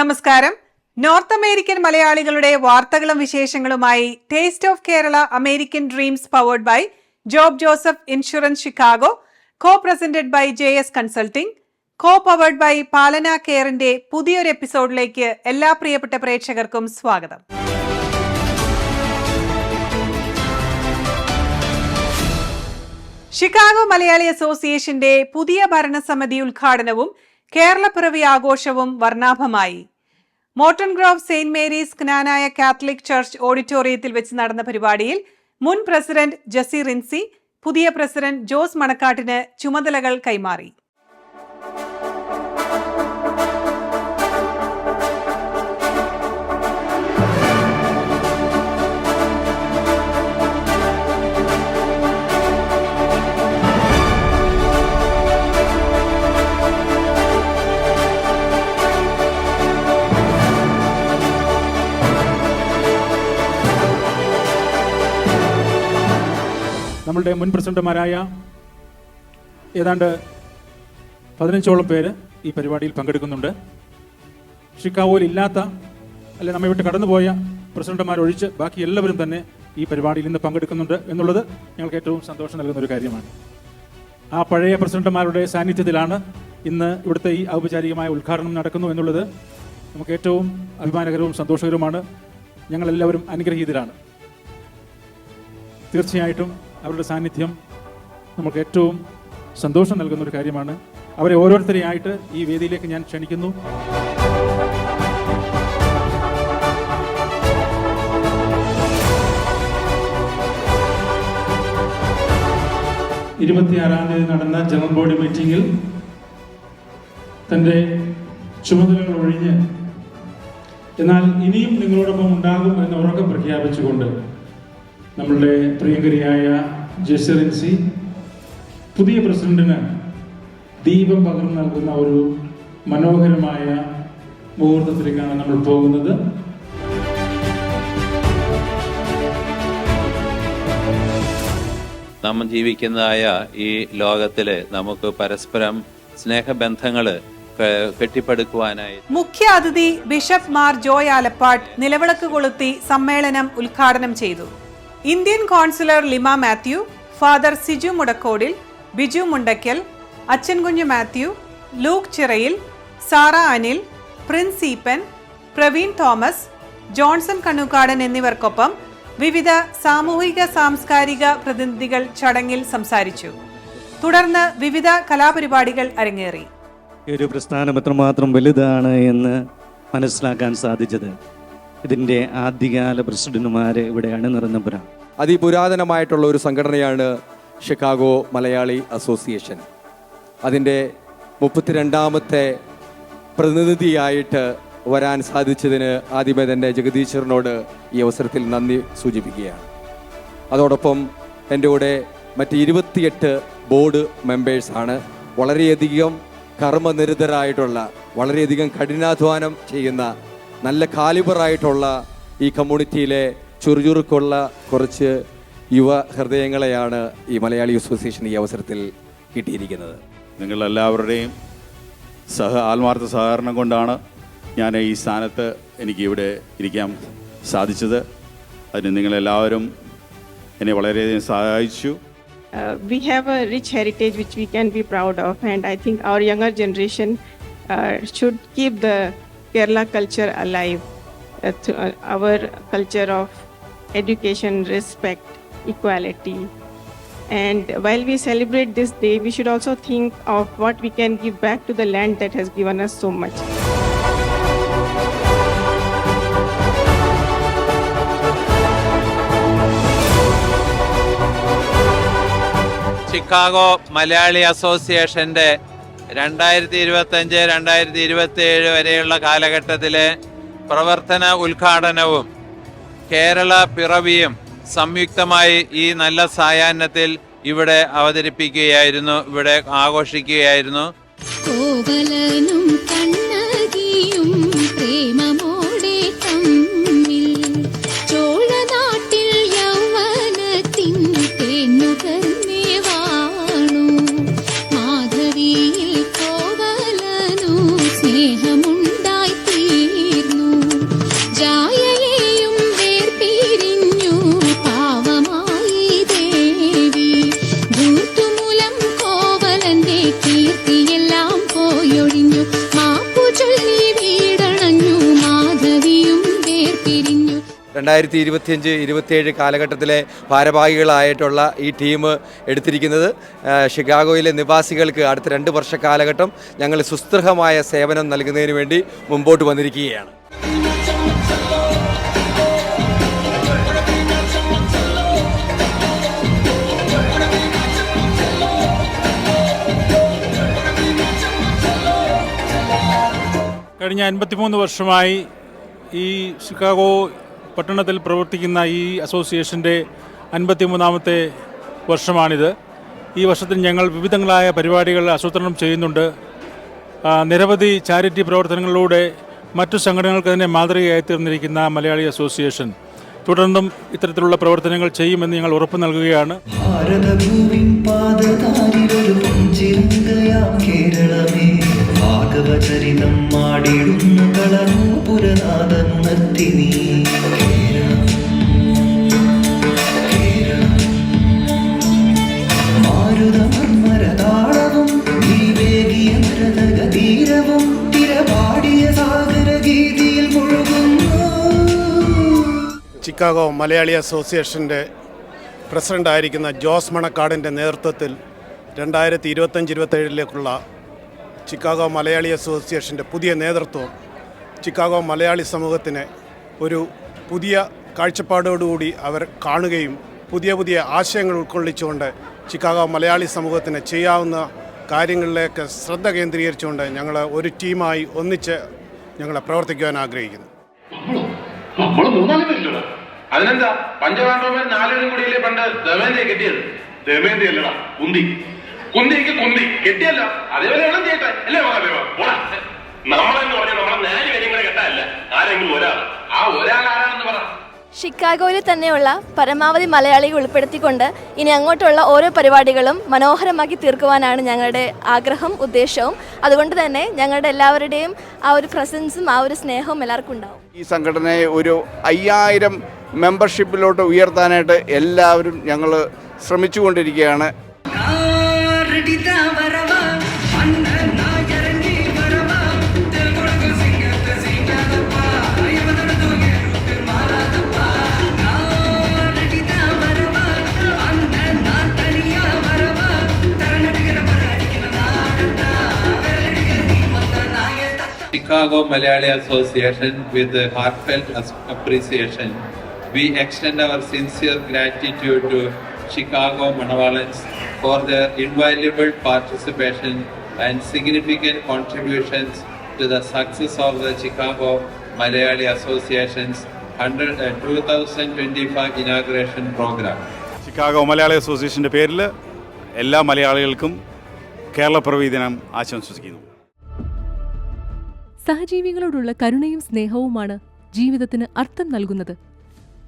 നമസ്കാരം. North American മലയാളികളുടെ വാർത്തകളും വിശേഷങ്ങളുമായി taste of Kerala American dreams powered by Job Joseph insurance Chicago, co presented by JS consulting, co powered by Palana കെയറിന്റെ പുതിയൊരു എപ്പിസോഡിലേക്ക് എല്ലാ പ്രിയപ്പെട്ട പ്രേക്ഷകർക്കും സ്വാഗതം. ഷിക്കാഗോ മലയാളി അസോസിയേഷന്റെ പുതിയ ഭരണസമിതി ഉദ്ഘാടനവും കേരളപ്പിറവി ആഘോഷവും വർണ്ണാഭമായി. Morton Grove Saint Mary's Knanaya Catholic Church ഓഡിറ്റോറിയത്തിൽ വെച്ച് നടന്ന പരിപാടിയിൽ മുൻ പ്രസിഡന്റ് ജസി റിൻസി പുതിയ പ്രസിഡന്റ് ജോസ് മണക്കാട്ടിന് ചുമതലകൾ കൈമാറി. നമ്മളുടെ മുൻ പ്രസിഡന്റുമാരായ ഏതാണ്ട് 15ഓളം പേര് ഈ പരിപാടിയിൽ പങ്കെടുക്കുന്നുണ്ട്. ഷിക്കാഗോയിൽ ഇല്ലാത്ത അല്ലെ നമ്മെ വിട്ട് കടന്നുപോയ പ്രസിഡന്റുമാരൊഴിച്ച് ബാക്കി എല്ലാവരും തന്നെ ഈ പരിപാടിയിൽ ഇന്ന് പങ്കെടുക്കുന്നുണ്ട് എന്നുള്ളത് ഞങ്ങൾക്ക് ഏറ്റവും സന്തോഷം നൽകുന്ന ഒരു കാര്യമാണ്. ആ പഴയ പ്രസിഡന്റുമാരുടെ സാന്നിധ്യത്തിലാണ് ഇന്ന് ഇവിടുത്തെ ഈ ഔപചാരികമായ ഉദ്ഘാടനം നടക്കുന്നു എന്നുള്ളത് നമുക്ക് ഏറ്റവും അഭിമാനകരവും സന്തോഷകരവുമാണ്. ഞങ്ങളെല്ലാവരും അനുഗ്രഹീതരാണ്. തീർച്ചയായിട്ടും അവരുടെ സാന്നിധ്യം നമുക്ക് ഏറ്റവും സന്തോഷം നൽകുന്ന ഒരു കാര്യമാണ്. അവരെ ഓരോരുത്തരെയായിട്ട് ഈ വേദിയിലേക്ക് ഞാൻ ക്ഷണിക്കുന്നു. തീയതി നടന്ന ജനറൽ ബോഡി മീറ്റിംഗിൽ തൻ്റെ ചുമതലകൾ ഒഴിഞ്ഞ് എന്നാൽ ഇനിയും നിങ്ങളോടൊപ്പം ഉണ്ടാകും എന്ന് ഉറക്കെ പ്രഖ്യാപിച്ചുകൊണ്ട് നമ്മളുടെ പ്രിയങ്കരിയായ ജസി റിൻസി പുതിയ പ്രസിഡന്റിന് ദീപം പകർന്നു നൽകുന്ന ഒരു മനോഹരമായ മുഹൂർത്തത്തിലേക്കാണ് നമ്മൾ പോകുന്നത്. നാം ജീവിക്കുന്നതായ ഈ ലോകത്തില് നമുക്ക് പരസ്പരം സ്നേഹബന്ധങ്ങള് കെട്ടിപ്പടുക്കുവാനായി മുഖ്യ അതിഥി ബിഷപ്പ് മാർ ജോയ് ആലപ്പാട്ട് നിലവിളക്ക് കൊളുത്തി സമ്മേളനം ഉദ്ഘാടനം ചെയ്തു. Indian consular Lima Mathew, Father Siju Mudakkodil, Biju Mundackal, Achankunju Mathew, Luke Chirayil, Sara Anil, Prince Eapen, Praveen Thomas, Johnson Kannukadan എന്നിവർക്കൊപ്പം വിവിധ സാമൂഹിക സാംസ്കാരിക പ്രതിനിധികൾ ചടങ്ങിൽ സംസാരിച്ചു. തുടർന്ന് വിവിധ കലാപരിപാടികൾ അരങ്ങേറി. ഒരു പ്രസ്ഥാനം എത്രമാത്രം വലുതാണ് എന്ന് മനസ്സിലാക്കാൻ സാധിച്ചത് ഇതിൻ്റെ ആദ്യകാല പ്രസിഡന്റുമാരെ ഇവിടെ അണിനിരന്നവരാണ്. അതിപുരാതനമായിട്ടുള്ള ഒരു സംഘടനയാണ് ഷിക്കാഗോ മലയാളി അസോസിയേഷൻ. അതിൻ്റെ 32ാമത്തെ പ്രതിനിധിയായിട്ട് വരാൻ സാധിച്ചതിന് ആദ്യമേ തന്നെ ജഗദീശ്വരനോട് ഈ അവസരത്തിൽ നന്ദി സൂചിപ്പിക്കുകയാണ്. അതോടൊപ്പം എൻ്റെ കൂടെ മറ്റ് 28 ബോർഡ് മെമ്പേഴ്സാണ്. വളരെയധികം കർമ്മനിരതരായിട്ടുള്ള, വളരെയധികം കഠിനാധ്വാനം ചെയ്യുന്ന, നല്ല കാലിബറായിട്ടുള്ള ഈ കമ്മ്യൂണിറ്റിയിലെ ചുറുചുറുക്കുള്ള കുറച്ച് യുവ ഹൃദയങ്ങളെയാണ് ഈ മലയാളി അസോസിയേഷൻ ഈ അവസരത്തിൽ കിട്ടിയിരിക്കുന്നത്. നിങ്ങളെല്ലാവരുടെയും ആത്മാർത്ഥ സഹകരണം കൊണ്ടാണ് ഞാൻ ഈ സ്ഥാനത്ത് എനിക്ക് ഇവിടെ ഇരിക്കാൻ സാധിച്ചത്. അതിന് നിങ്ങളെല്ലാവരും എന്നെ വളരെയധികം സഹായിച്ചു. We have a rich heritage which we can be proud of, and I think our younger generation should keep the Kerala culture alive, our culture of education, respect, equality. And while we celebrate this day, we should also think of what we can give back to the land that has given us so much. Chicago Malayali അസോസിയേഷന്റെ 2025-2027 വരെയുള്ള കാലഘട്ടത്തിലെ പ്രവർത്തന ഉദ്ഘാടനവും കേരള പിറവിയും സംയുക്തമായി ഈ നല്ല സായാഹ്നത്തിൽ ഇവിടെ അവതരിപ്പിക്കുകയായിരുന്നു, ഇവിടെ ആഘോഷിക്കുകയായിരുന്നു. മാധവിയിൽ കോവലനു സ്നേഹമുണ്ടായി 2025-27 കാലഘട്ടത്തിലെ ഭാരവാഹികളായിട്ടുള്ള ഈ ടീം എടുത്തിരിക്കുന്നത് ഷിക്കാഗോയിലെ നിവാസികൾക്ക് അടുത്ത 2 വർഷ കാലഘട്ടം ഞങ്ങൾ സുസ്ഥിരമായ സേവനം നൽകുന്നതിന് വേണ്ടി മുമ്പോട്ട് വന്നിരിക്കുകയാണ്. കഴിഞ്ഞ 53 വർഷമായി ഈ ഷിക്കാഗോ പട്ടണത്തിൽ പ്രവർത്തിക്കുന്ന ഈ അസോസിയേഷൻ്റെ 53ാമത്തെ വർഷമാണിത്. ഈ വർഷത്തിൽ ഞങ്ങൾ വിവിധങ്ങളായ പരിപാടികൾ ആസൂത്രണം ചെയ്യുന്നുണ്ട്. നിരവധി ചാരിറ്റി പ്രവർത്തനങ്ങളിലൂടെ മറ്റു സംഘടനകൾക്ക് തന്നെ മാതൃകയായി തീർന്നിരിക്കുന്ന മലയാളി അസോസിയേഷൻ തുടർന്നും ഇത്തരത്തിലുള്ള പ്രവർത്തനങ്ങൾ ചെയ്യുമെന്ന് ഞങ്ങൾ ഉറപ്പു നൽകുകയാണ്. ഭാഗവചരിതം മാടിടുന്നു കളനൂപുരനാദമുണർത്തി നീ മാരുതമർമരതാളവും നീവേകിയ മരതഗതീരവും തിരപാടിയ സാഗരഗീതിയിൽ മുഴുകുന്നു. ചിക്കാഗോ മലയാളി അസോസിയേഷൻ്റെ പ്രസിഡൻ്റായിരിക്കുന്ന ജോസ് മണക്കാടിൻ്റെ നേതൃത്വത്തിൽ 2025-27 ചിക്കാഗോ മലയാളി അസോസിയേഷൻ്റെ പുതിയ നേതൃത്വം ചിക്കാഗോ മലയാളി സമൂഹത്തിന് ഒരു പുതിയ കാഴ്ചപ്പാടോടുകൂടി അവർ കാണുകയും പുതിയ ആശയങ്ങൾ ഉൾക്കൊള്ളിച്ചുകൊണ്ട് ചിക്കാഗോ മലയാളി സമൂഹത്തിന് ചെയ്യാവുന്ന കാര്യങ്ങളിലേക്ക് ശ്രദ്ധ കേന്ദ്രീകരിച്ചുകൊണ്ട് ഞങ്ങൾ ഒരു ടീമായി ഒന്നിച്ച് ഞങ്ങൾ പ്രവർത്തിക്കുവാൻ ആഗ്രഹിക്കുന്നു. അതിനെന്താ പഞ്ചപാണ്ഡവന്മാർ 4 പേരും കൂടിയല്ലേ പണ്ട് ദമയന്തിയെ കെട്ടിയത്? ദമയന്തി അല്ലടാ, കുന്തിക്ക് കുന്തി കെട്ടിയല്ല, അതേപോലെ വേണം ചെയ്യട്ടെ അല്ലേ? നമ്മളെന്ന് പറഞ്ഞാൽ നമ്മളെ 4 പേരും കൂടെ കെട്ടാല്ല, ആരെങ്കിലും ഒരാൾ. ആ ഒരാൾ ആരാണെന്ന് പറ. ഷിക്കാഗോയിൽ തന്നെയുള്ള പരമാവധി മലയാളികൾ ഉൾപ്പെടുത്തിക്കൊണ്ട് ഇനി അങ്ങോട്ടുള്ള ഓരോ പരിപാടികളും മനോഹരമാക്കി തീർക്കുവാനാണ് ഞങ്ങളുടെ ആഗ്രഹം, ഉദ്ദേശവും. അതുകൊണ്ട് തന്നെ ഞങ്ങളുടെ എല്ലാവരുടെയും ആ ഒരു പ്രസൻസും ആ ഒരു സ്നേഹവും എല്ലാവർക്കും ഉണ്ടാവും. ഈ സംഘടനയെ ഒരു 5000 മെമ്പർഷിപ്പിലോട്ട് ഉയർത്താനായിട്ട് എല്ലാവരും ഞങ്ങൾ ശ്രമിച്ചുകൊണ്ടിരിക്കുകയാണ്. Chicago Malayali Association, with heartfelt appreciation, we extend our sincere gratitude to Chicago Manawalans for their invaluable participation and significant contributions to the success of the Chicago Malayali Association's 2025 inauguration program. Chicago Malayali അസോസിയേഷൻ്റെ പേരിൽ എല്ലാ മലയാളികൾക്കും കേരളപ്പിറവി ദിനം ആശംസിക്കുന്നു. സഹജീവികളോടുള്ള കരുണയും സ്നേഹവുമാണ് ജീവിതത്തിന് അർത്ഥം നൽകുന്നത്.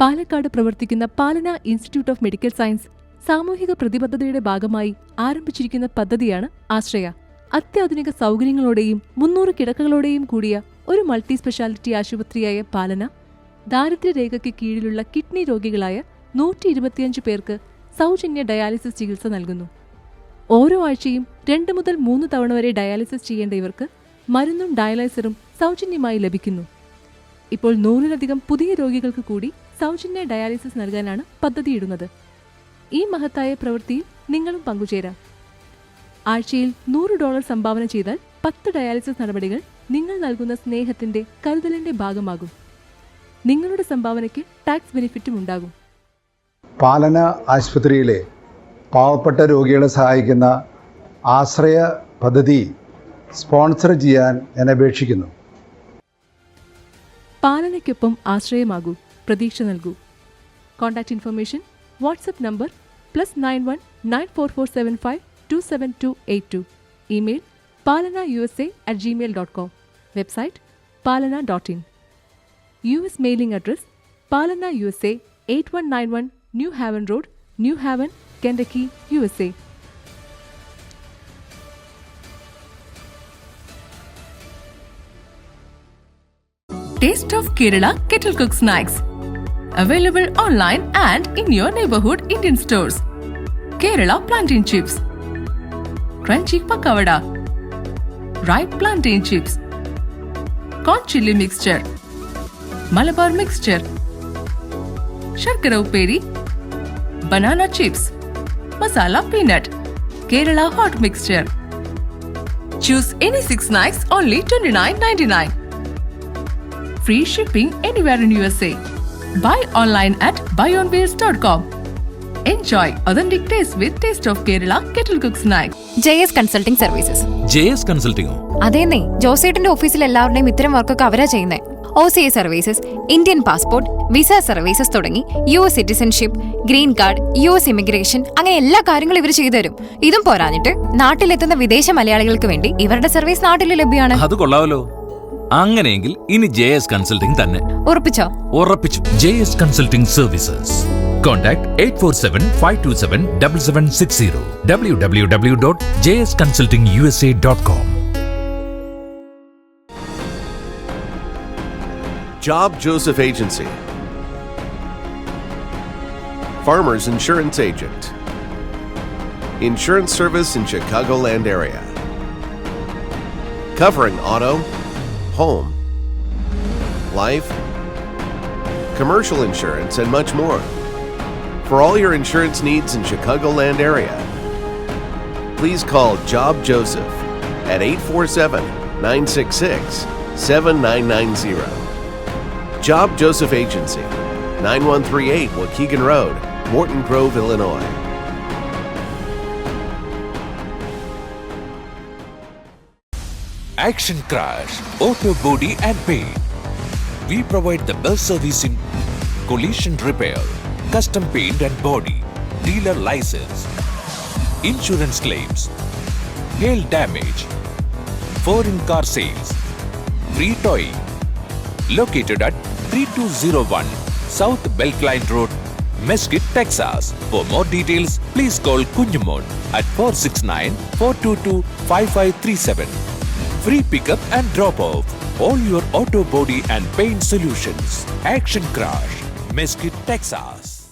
പാലക്കാട് പ്രവർത്തിക്കുന്ന പാലന ഇൻസ്റ്റിറ്റ്യൂട്ട് ഓഫ് മെഡിക്കൽ സയൻസ് സാമൂഹിക പ്രതിബദ്ധതയുടെ ഭാഗമായി ആരംഭിച്ചിരിക്കുന്ന പദ്ധതിയാണ് ആശ്രയ. അത്യാധുനിക സൗകര്യങ്ങളോടെയും 300 കിടക്കകളോടെയും കൂടിയ ഒരു മൾട്ടി സ്പെഷ്യാലിറ്റി ആശുപത്രിയായ പാലന ദാരിദ്ര്യരേഖയ്ക്ക് കീഴിലുള്ള കിഡ്നി രോഗികളായ 125 പേർക്ക് സൗജന്യ ഡയാലിസിസ് ചികിത്സ നൽകുന്നു. ഓരോ ആഴ്ചയും 2 മുതൽ 3 തവണ വരെ ഡയാലിസിസ് ചെയ്യേണ്ട ഇവർക്ക് മരുന്നും ഡയാലൈസറും സൗജന്യമായി ലഭിക്കുന്നു. ഇപ്പോൾ 100-ലധികം പുതിയ രോഗികൾക്ക് കൂടി സൗജന്യ ഡയാലിസിസ് നൽകാനാണ് പദ്ധതിയിടുന്നത്. ഈ മഹത്തായ പ്രവൃത്തിയിൽ നിങ്ങളും പങ്കുചേരാം. ആഴ്ചയിൽ $100 സംഭാവന ചെയ്താൽ 10 ഡയാലിസിസ് നടപടികൾ നിങ്ങൾ നൽകുന്ന സ്നേഹത്തിന്റെ കരുതലിന്റെ ഭാഗമാകും. നിങ്ങളുടെ സംഭാവനയ്ക്ക് ടാക്സ് ബെനിഫിറ്റും ഉണ്ടാകും. പാലന ആശുപത്രിയിലെ പാവപ്പെട്ട രോഗികളെ സഹായിക്കുന്ന ആശ്രയ പദ്ധതി സ്പോൺസർ ചെയ്യാൻ ഞാൻ അപേക്ഷിക്കുന്നു. പാലനയ്ക്കൊപ്പം ആശ്രയമാകൂ, പ്രതീക്ഷ നൽകൂ. Contact information WhatsApp number +91 94475 27282. Email palanausa@gmail.com. Website palana.in. US mailing address Palana USA 8191 New Haven Road, New Haven, Kentucky, USA. Taste of Kerala Kettle Cook Snacks. Available online and in your neighborhood Indian stores. Kerala Plantain Chips, Crunchy Pakavada, Ripe Plantain Chips, Corn Chili Mixture, Malabar Mixture, ശർക്കര ഉപ്പേരി, banana chips, masala peanut, Kerala hot mixture. Choose any 6 snacks only $29.99. Free shipping anywhere in USA. Buy online at buyonwheels.com. Enjoy authentic taste with Taste of Kerala Kettle Cook Snack. JS Consulting Services. JS Consulting. അതേന്നേ, ജോസേട്ടന്റെ ഓഫീസിൽ എല്ലാവരുടെയും ഇത്തരം വർക്കൊക്കെ അവരാ ചെയ്യുന്നേ. OCA services, Indian passport, visa services തുടങ്ങി US citizenship, green card, US immigration, അങ്ങനെ എല്ലാ കാര്യങ്ങളും ഇവർ ചെയ്തു തരും. ഇതും പോരാഞ്ഞിട്ട് നാട്ടിലെത്തുന്ന വിദേശ മലയാളികൾക്ക് വേണ്ടി ഇവരുടെ സർവീസ് നാട്ടിൽ ലഭ്യമാണ്. അത് കൊള്ളാമല്ലോ. അങ്ങനെയെങ്കിൽ ഇനി JS Consulting തന്നെ. ഉറപ്പിച്ചോ? ഉറപ്പിച്ചു. JS Consulting Services. Contact 847-527-7760. www.jsconsultingusa.com. Job Joseph Agency. Farmers Insurance Agent. Insurance service in Chicagoland area. Covering auto, home, life, commercial insurance, and much more. For all your insurance needs in Chicagoland area, please call Job Joseph at 847-966-7990. Job Joseph Agency, 9138 Waukegan Road, Morton Grove, Illinois. Action Crash Auto Body and Paint. We provide the best service in collision repair, custom paint and body, dealer license, insurance claims, hail damage, foreign car sales, free towing. Located at 3201 South Belkline Road, Mesquite, Texas. For more details, please call Kunjumon at 469-422-5537. Free pickup and drop-off. All your auto body and paint solutions. Action Crash, Mesquite, Texas.